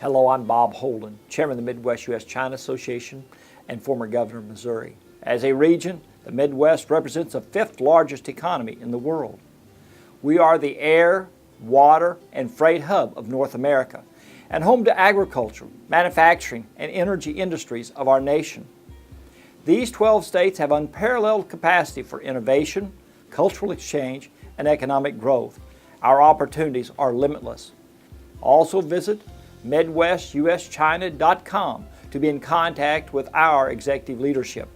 Hello, I'm Bob Holden, Chairman of the Midwest U.S.-China Association and former Governor of Missouri. As a region, the Midwest represents the fifth largest economy in the world. We are the air, water, and freight hub of North America and home to agriculture, manufacturing, and energy industries of our nation. These 12 states have unparalleled capacity for innovation, cultural exchange, and economic growth. Our opportunities are limitless. Also visit MidwestUSChina.com to be in contact with our executive leadership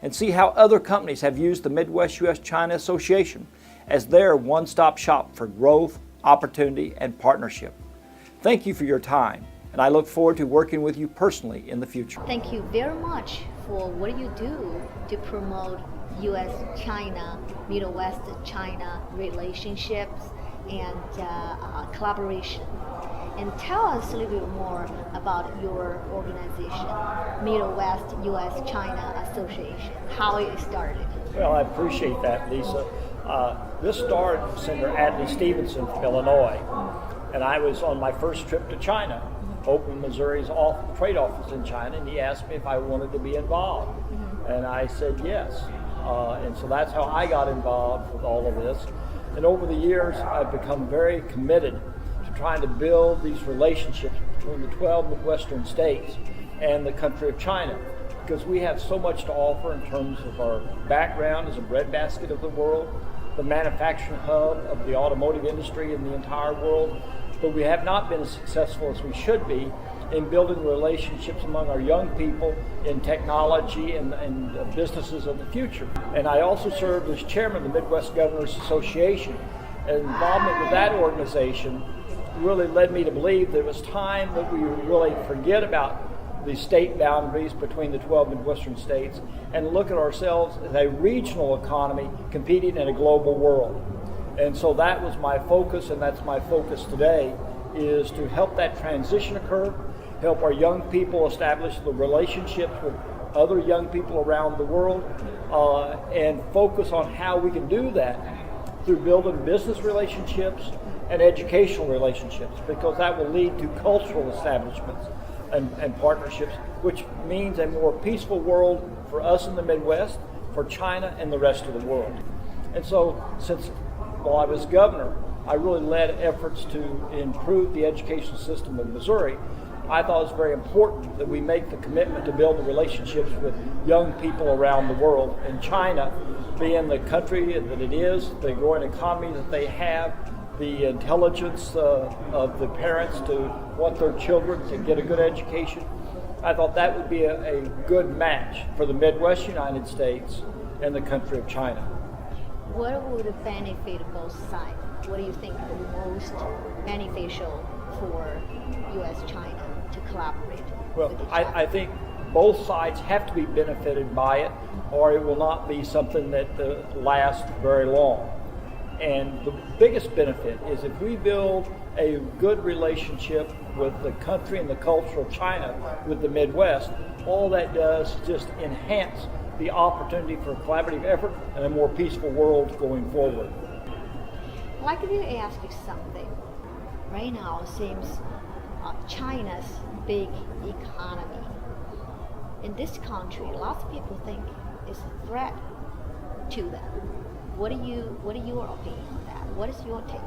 and see how other companies have used the Midwest U.S.-China Association as their one-stop shop for growth, opportunity, and partnership. Thank you for your time, and I look forward to working with you personally in the future. Thank you very much for what you do to promote U.S.-China, Midwest-China relationships and collaboration. And tell us a little bit more about your organization, Midwest U.S.-China Association, how it started. Well, I appreciate that, Lisa. This started with Senator Adlai Stevenson from Illinois, and I was on my first trip to China, opened Missouri's trade office in China, and he asked me if I wanted to be involved, and I said yes. And so that's how I got involved with all of this. And over the years, I've become very committed to trying to build these relationships between the 12 Midwestern states and the country of China, because we have so much to offer in terms of our background as a breadbasket of the world, the manufacturing hub of the automotive industry in the entire world, but we have not been as successful as we should be in building relationships among our young people in technology and businesses of the future. And I also served as chairman of the Midwest Governors Association, and involvement with that organization really led me to believe that it was time that we really forget about the state boundaries between the 12 Midwestern states and look at ourselves as a regional economy competing in a global world. And so that was my focus, and that's my focus today, is to help that transition occur, help our young people establish the relationships with other young people around the world, and focus on how we can do that through building business relationships and educational relationships, because that will lead to cultural establishments and partnerships, which means a more peaceful world for us in the Midwest, for China, and the rest of the world. And so, while I was governor, I really led efforts to improve the education system of Missouri. I thought it was very important that we make the commitment to build the relationships with young people around the world. And China, being the country that it is, the growing economy that they have, the intelligence of the parents to want their children to get a good education, I thought that would be a good match for the Midwest United States and the country of China. What would benefit both sides? What do you think the most beneficial for U.S.-China to collaborate? Well, I think both sides have to be benefited by it, or it will not be something that lasts very long. And the biggest benefit is if we build a good relationship with the country and the culture of China, with the Midwest, all that does is just enhance the opportunity for collaborative effort and a more peaceful world going forward. I'd like to ask you something. Right now, it seems China's big economy. In this country, lots of people think it's a threat to them. What are your opinion on that? What is your take?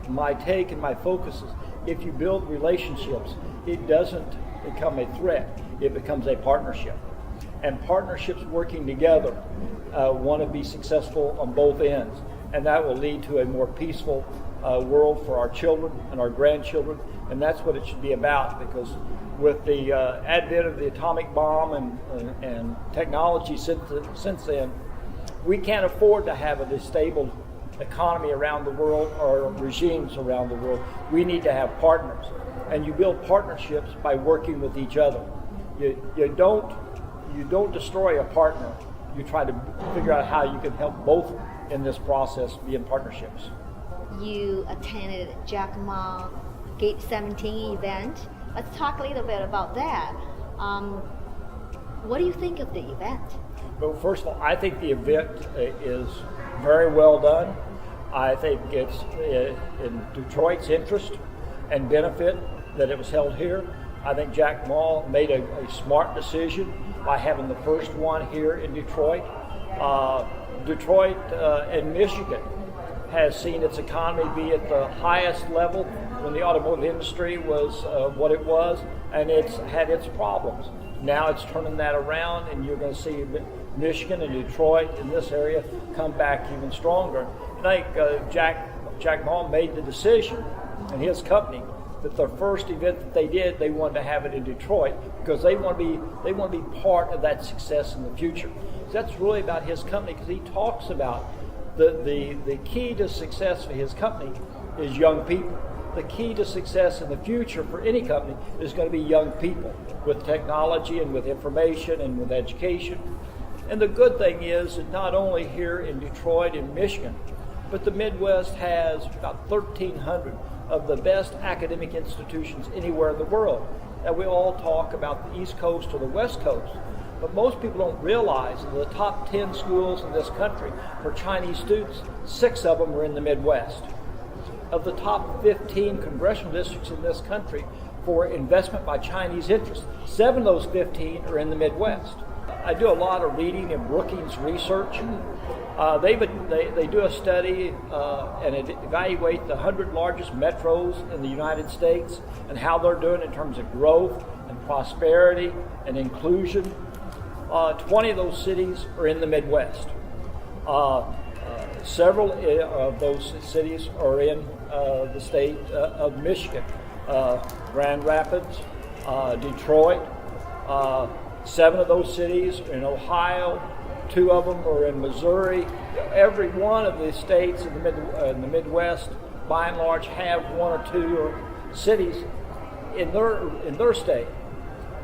My take and my focus is, if you build relationships, it doesn't become a threat. It becomes a partnership. And partnerships working together want to be successful on both ends. And that will lead to a more peaceful world for our children and our grandchildren. And that's what it should be about, because with the advent of the atomic bomb and technology since then, we can't afford to have a destabilized economy around the world or regimes around the world. We need to have partners. And you build partnerships by working with each other. You don't destroy a partner. You try to figure out how you can help both in this process be in partnerships. You attended Jack Ma Gate 17 event. Let's talk a little bit about that. What do you think of the event? Well, first of all, I think the event is very well done. I think it's in Detroit's interest and benefit that it was held here. I think Jack Ma made a smart decision by having the first one here in Detroit. Detroit and Michigan has seen its economy be at the highest level when the automotive industry was what it was, and it's had its problems. Now it's turning that around, and you're going to see Michigan and Detroit in this area come back even stronger. I think Jack Ma made the decision, and his company, that the first event that they did, they wanted to have it in Detroit because they want to be part of that success in the future. So that's really about his company, because he talks about the key to success for his company is young people. The key to success in the future for any company is going to be young people with technology and with information and with education. And the good thing is that not only here in Detroit and Michigan, but the Midwest has about 1,300 of the best academic institutions anywhere in the world. And we all talk about the East Coast or the West Coast, but most people don't realize that the top 10 schools in this country for Chinese students, 6 of them are in the Midwest. Of the top 15 congressional districts in this country for investment by Chinese interests, 7 of those 15 are in the Midwest. I do a lot of reading in Brookings Research. They do a study and evaluate the 100 largest metros in the United States and how they're doing in terms of growth and prosperity and inclusion. 20 of those cities are in the Midwest. Several of those cities are in the state of Michigan, Grand Rapids, Detroit. 7 of those cities are in Ohio. 2 of them are in Missouri. Every one of the states in the Midwest, by and large, have 1 or 2 cities in their state.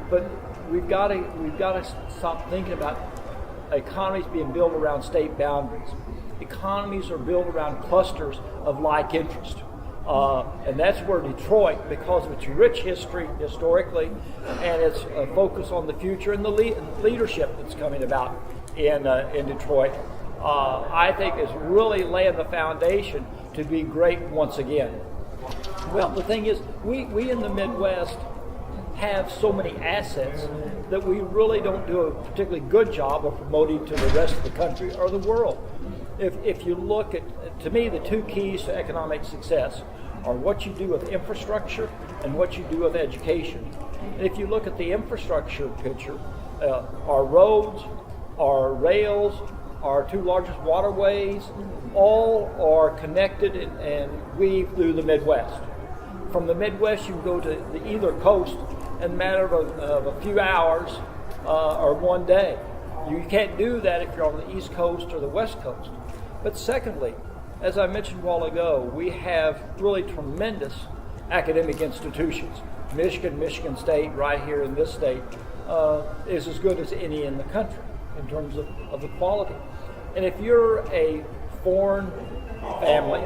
But we've got to stop thinking about economies being built around state boundaries. Economies are built around clusters of like interest. And that's where Detroit, because of its rich history historically and its focus on the future and the leadership that's coming about in Detroit, I think is really laying the foundation to be great once again. Well, the thing is, we in the Midwest have so many assets that we really don't do a particularly good job of promoting to the rest of the country or the world. If you look at, to me, the 2 keys to economic success are what you do with infrastructure and what you do with education. And if you look at the infrastructure picture, our roads, our rails, our 2 largest waterways, all are connected and weave through the Midwest. From the Midwest, you can go to the either coast in a matter of a few hours or one day. You can't do that if you're on the East Coast or the West Coast. But secondly, as I mentioned a while ago, we have really tremendous academic institutions. Michigan State, right here in this state, is as good as any in the country in terms of the quality. And if you're a foreign family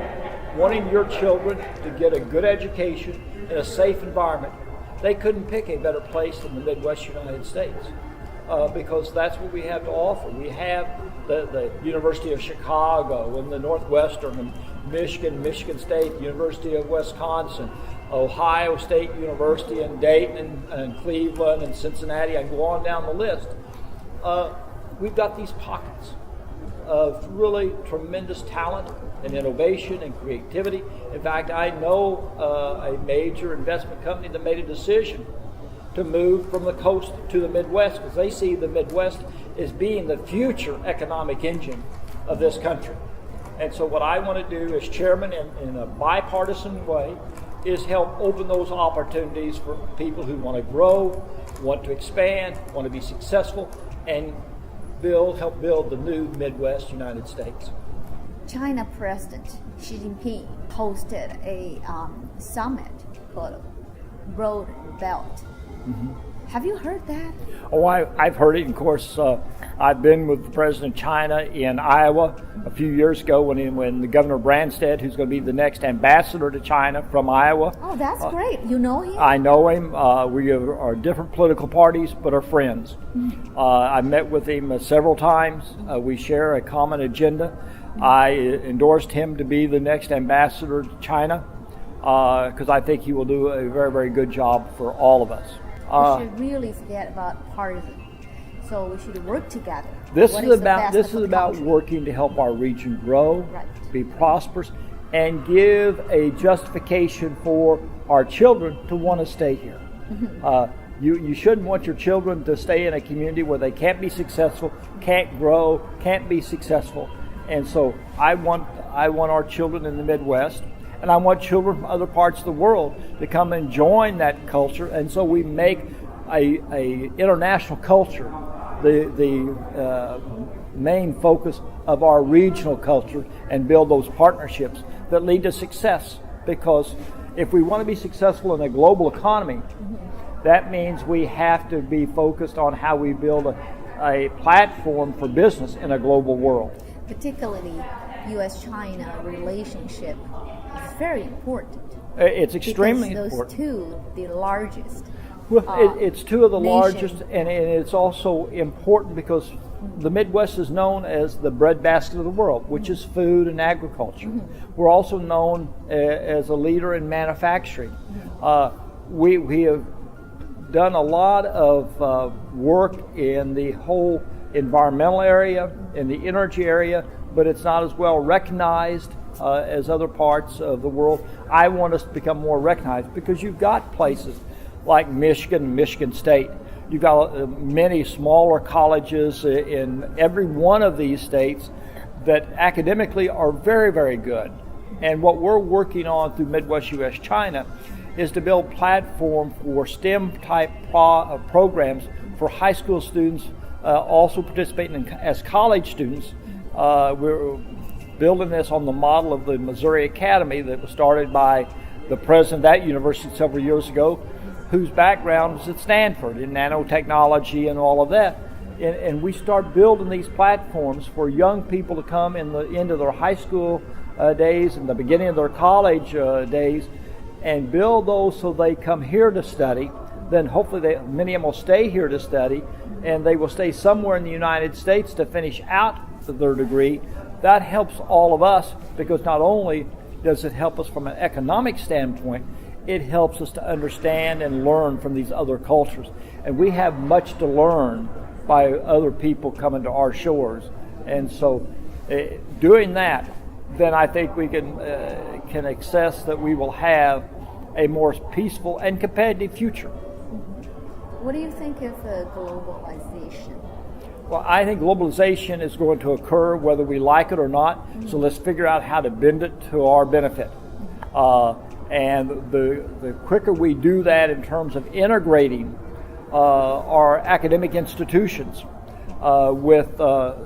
wanting your children to get a good education in a safe environment, they couldn't pick a better place than the Midwest United States. Because that's what we have to offer. We have the University of Chicago and the Northwestern and Michigan State, University of Wisconsin, Ohio State University and Dayton and Cleveland and Cincinnati. I can go on down the list. We've got these pockets of really tremendous talent and innovation and creativity. In fact, I know a major investment company that made a decision to move from the coast to the Midwest because they see the Midwest as being the future economic engine of this country. And so what I want to do as chairman in a bipartisan way is help open those opportunities for people who want to grow, want to expand, want to be successful, and help build the new Midwest United States. China President Xi Jinping hosted a summit called Road Belt. Mm-hmm. Have you heard that? Oh, I've heard it. Of course, I've been with the President of China in Iowa a few years ago when the Governor Branstad, who's going to be the next ambassador to China from Iowa. Oh, that's great. You know him? I know him. We are different political parties, but are friends. Mm-hmm. I met with him several times. We share a common agenda. I endorsed him to be the next ambassador to China. because I think he will do a very, very good job for all of us. We should really forget about partisan. So we should work together. This is about working to help our region grow, be prosperous, and give a justification for our children to want to stay here. You shouldn't want your children to stay in a community where they can't be successful, can't grow, can't be successful. And so I want our children in the Midwest, and I want children from other parts of the world to come and join that culture. And so we make a international culture the main focus of our regional culture, and build those partnerships that lead to success. Because if we want to be successful in a global economy, that means we have to be focused on how we build a platform for business in a global world. Particularly U.S.-China relationship is very important. It's extremely because those important. two, the largest. Well, it's two of the nation. largest, and it's also important because the Midwest is known as the breadbasket of the world, which is food and agriculture. We're also known as a leader in manufacturing. We have done a lot of work in the whole environmental area, in the energy area, but it's not as well recognized as other parts of the world. I want us to become more recognized because you've got places like Michigan State. You've got many smaller colleges in every one of these states that academically are very, very good. And what we're working on through Midwest U.S.-China is to build platform for STEM-type programs for high school students, also participating as college students. We're building this on the model of the Missouri Academy that was started by the president of that university several years ago, whose background is at Stanford in nanotechnology and all of that. And we start building these platforms for young people to come in the end of their high school days and the beginning of their college days, and build those so they come here to study. Then hopefully many of them will stay here to study, and they will stay somewhere in the United States to finish out their degree. That helps all of us, because not only does it help us from an economic standpoint, it helps us to understand and learn from these other cultures. And we have much to learn by other people coming to our shores. And so doing that, then I think we can access that we will have a more peaceful and competitive future. What do you think of globalization? Well, I think globalization is going to occur whether we like it or not. So let's figure out how to bend it to our benefit. And the quicker we do that in terms of integrating our academic institutions with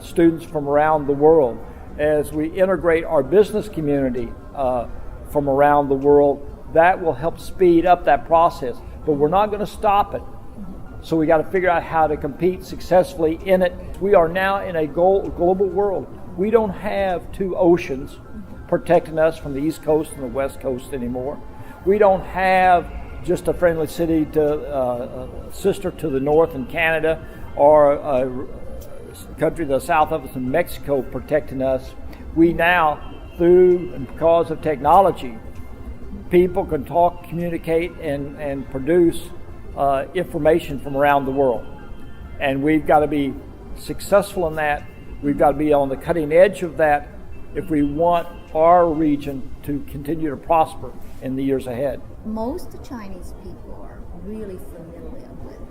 students from around the world, as we integrate our business community from around the world, that will help speed up that process. But we're not going to stop it. So we got to figure out how to compete successfully in it. We are now in a global world. We don't have two oceans protecting us from the East Coast and the West Coast anymore. We don't have just a friendly city to sister to the north in Canada, or a country to the south of us in Mexico protecting us. We now, through and because of technology, people can talk, communicate, and produce information from around the world. And we've got to be successful in that. We've got to be on the cutting edge of that if we want our region to continue to prosper in the years ahead. Most Chinese people are really familiar with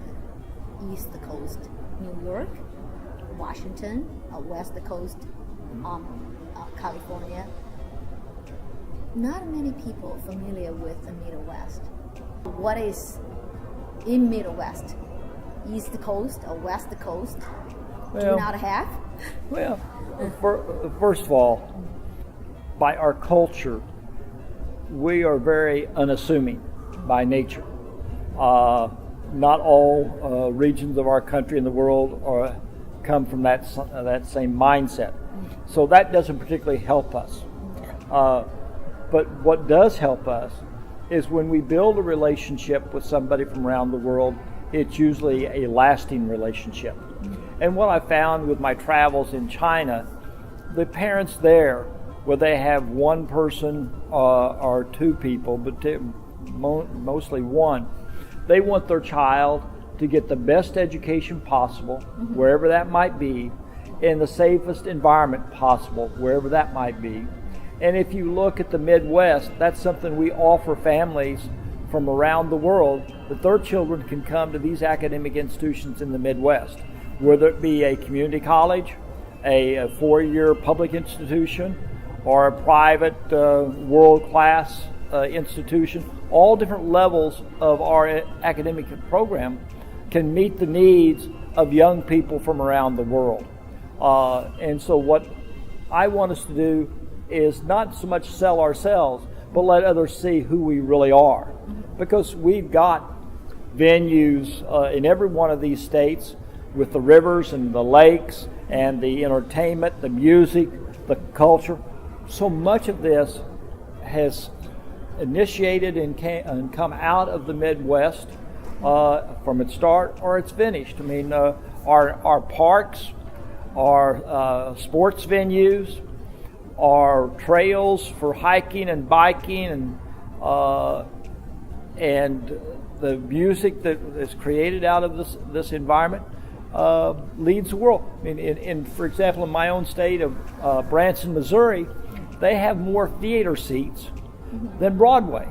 East Coast, New York, Washington, West Coast, California. Not many people are familiar with the Middle West. What is in Middle West? East Coast or West Coast? Do you not have? Well, first of all, by our culture, we are very unassuming by nature. Not all regions of our country and the world come from that same mindset. So that doesn't particularly help us. But what does help us is when we build a relationship with somebody from around the world, it's usually a lasting relationship. And what I found with my travels in China, the parents there where they have one person or two people, but mostly one. They want their child to get the best education possible, wherever that might be, in the safest environment possible, wherever that might be. And if you look at the Midwest, that's something we offer families from around the world, that their children can come to these academic institutions in the Midwest, whether it be a community college, a four-year public institution, or a private world-class institution. All different levels of our academic program can meet the needs of young people from around the world. And so what I want us to do is not so much sell ourselves, but let others see who we really are. Because we've got venues in every one of these states with the rivers and the lakes and the entertainment, the music, the culture. So much of this has initiated and come out of the Midwest from its start or its finished. I mean, our parks, our sports venues, our trails for hiking and biking, and the music that is created out of this environment leads the world. I mean, for example, in my own state of Branson, Missouri, they have more theater seats than Broadway.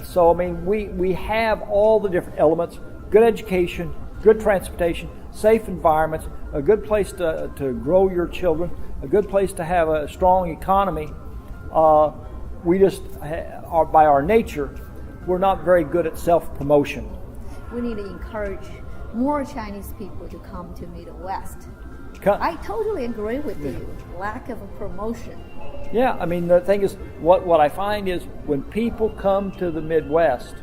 So, I mean, we have all the different elements: good education, good transportation, safe environments, a good place to grow your children, a good place to have a strong economy. We just are, by our nature, we're not very good at self-promotion. We need to encourage more Chinese people to come to Midwest. I totally agree with you. Lack of a promotion. Yeah, I mean, the thing is, what I find is when people come to the Midwest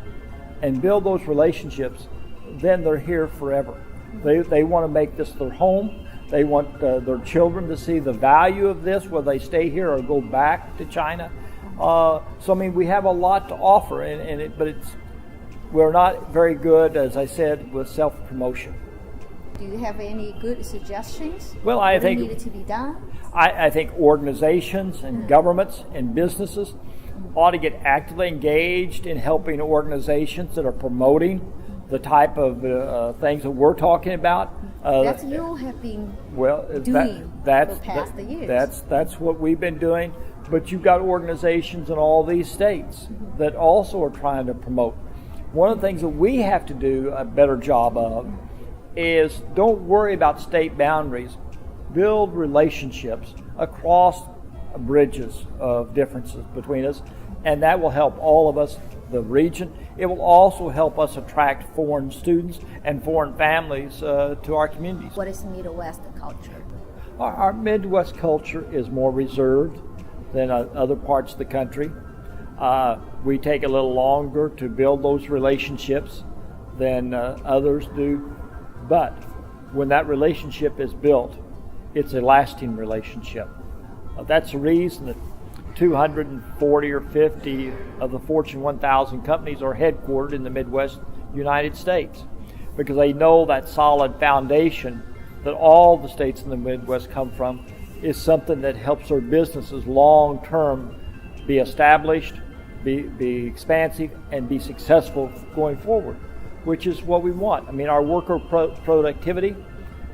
and build those relationships, then they're here forever. They want to make this their home. They want their children to see the value of this, whether they stay here or go back to China. So, I mean, we have a lot to offer, but we're not very good, as I said, with self-promotion. Do you have any good suggestions? Well, I think needed to be done. I think organizations and governments and businesses ought to get actively engaged in helping organizations that are promoting the type of things that we're talking about. That's you have been doing for the past years. That's what we've been doing. But you've got organizations in all these states that also are trying to promote. One of the things that we have to do a better job of is don't worry about state boundaries. Build relationships across bridges of differences between us, and that will help all of us, the region. It will also help us attract foreign students and foreign families to our communities. What is Midwest culture? Our Midwest culture is more reserved than other parts of the country. We take a little longer to build those relationships than others do. But when that relationship is built, it's a lasting relationship. That's the reason that 240 or 50 of the Fortune 1000 companies are headquartered in the Midwest United States, because they know that solid foundation that all the states in the Midwest come from is something that helps their businesses long-term be established, be expansive, and be successful going forward, which is what we want. I mean, our worker productivity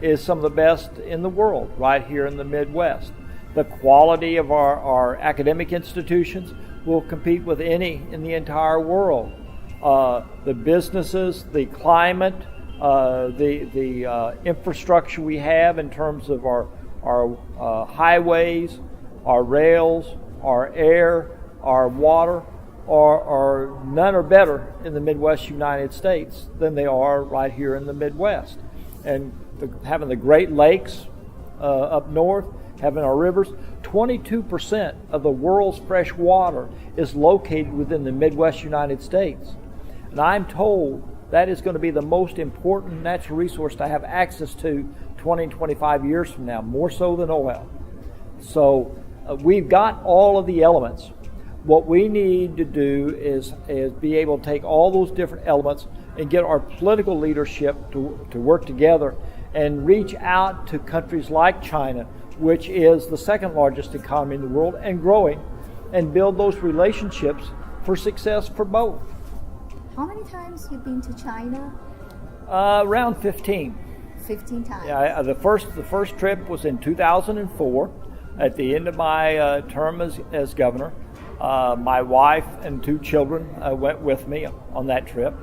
is some of the best in the world right here in the Midwest. The quality of our academic institutions will compete with any in the entire world. The businesses, the climate, the infrastructure we have in terms of our highways, our rails, our air, our water, are none are better in the Midwest United States than they are right here in the Midwest. And having the Great Lakes up north, having our rivers, 22% of the world's fresh water is located within the Midwest United States. And I'm told that is going to be the most important natural resource to have access to 20 and 25 years from now, more so than oil. So we've got all of the elements. What we need to do is be able to take all those different elements and get our political leadership to work together and reach out to countries like China, which is the second largest economy in the world and growing, and build those relationships for success for both. How many times you've been to China? Around 15. 15 times. Yeah, the first trip was in 2004, at the end of my term as governor. My wife and 2 children went with me on that trip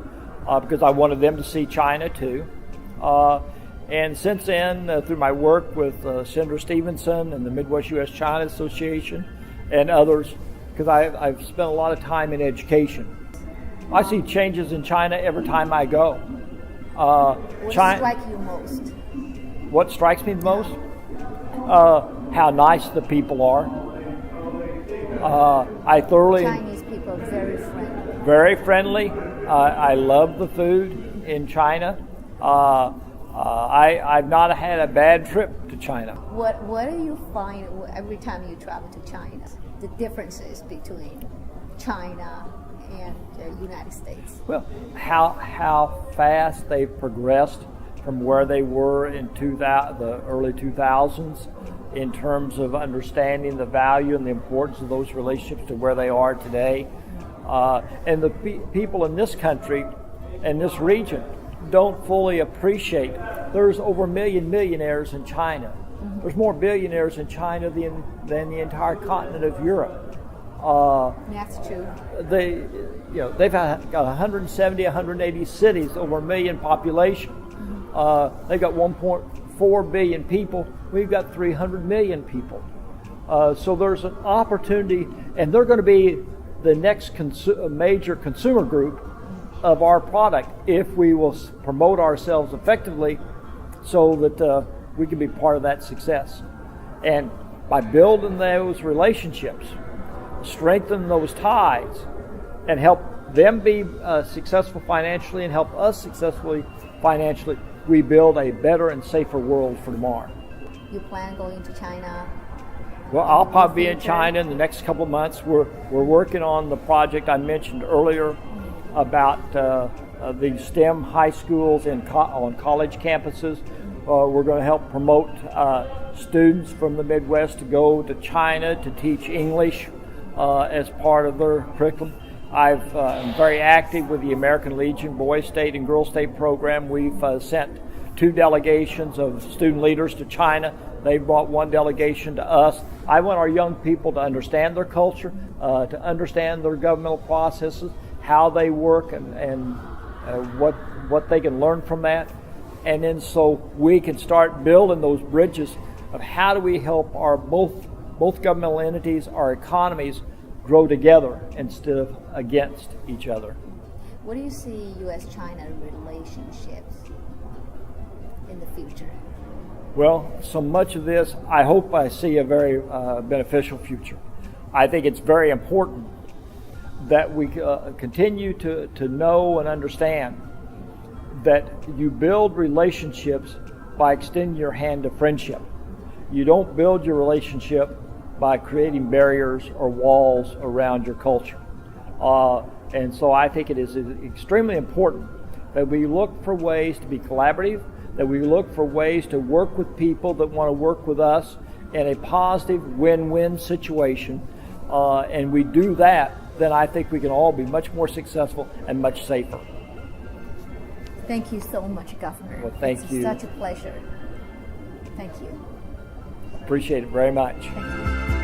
because I wanted them to see China too. And since then, through my work with Senator Stevenson and the Midwest U.S. China Association and others, because I've spent a lot of time in education, I see changes in China every time I go. What strikes you most? What strikes me the most? How nice the people are. Chinese people are very friendly. Very friendly. I love the food in China. I've not had a bad trip to China. What do you find every time you travel to China? The differences between China and the United States? Well, how fast they've progressed from where they were in the early 2000s in terms of understanding the value and the importance of those relationships to where they are today. And the people in this country and this region don't fully appreciate. There's over 1 million millionaires in China. Mm-hmm. There's more billionaires in China than the entire continent of Europe. That's true. They've got 170, 180 cities, over 1 million population. Mm-hmm. They've got 1.4 billion people. We've got 300 million people. So there's an opportunity, and they're going to be the next major consumer group of our product if we will promote ourselves effectively so that we can be part of that success. And by building those relationships, strengthen those ties, and help them be successful financially and help us successfully financially, we build a better and safer world for tomorrow. You plan going to China? Well, I'll probably be in China in the next couple of months. We're working on the project I mentioned earlier about the STEM high schools on college campuses. We're going to help promote students from the Midwest to go to China to teach English as part of their curriculum. I'm very active with the American Legion Boys State and Girls State program. We've sent 2 delegations of student leaders to China. They brought 1 delegation to us. I want our young people to understand their culture, to understand their governmental processes, how they work, and what they can learn from that. And then so we can start building those bridges of how do we help our both governmental entities, our economies, grow together instead of against each other. What do you see U.S.-China relationships in the future? Well, so much of this, I hope I see a very beneficial future. I think it's very important that we continue to know and understand that you build relationships by extending your hand of friendship. You don't build your relationship by creating barriers or walls around your culture. And so I think it is extremely important that we look for ways to be collaborative, that we look for ways to work with people that want to work with us in a positive win-win situation. And we do that, then I think we can all be much more successful and much safer. Thank you so much, Governor. Well, thank you. It's such a pleasure. Thank you. Appreciate it very much. Thank you.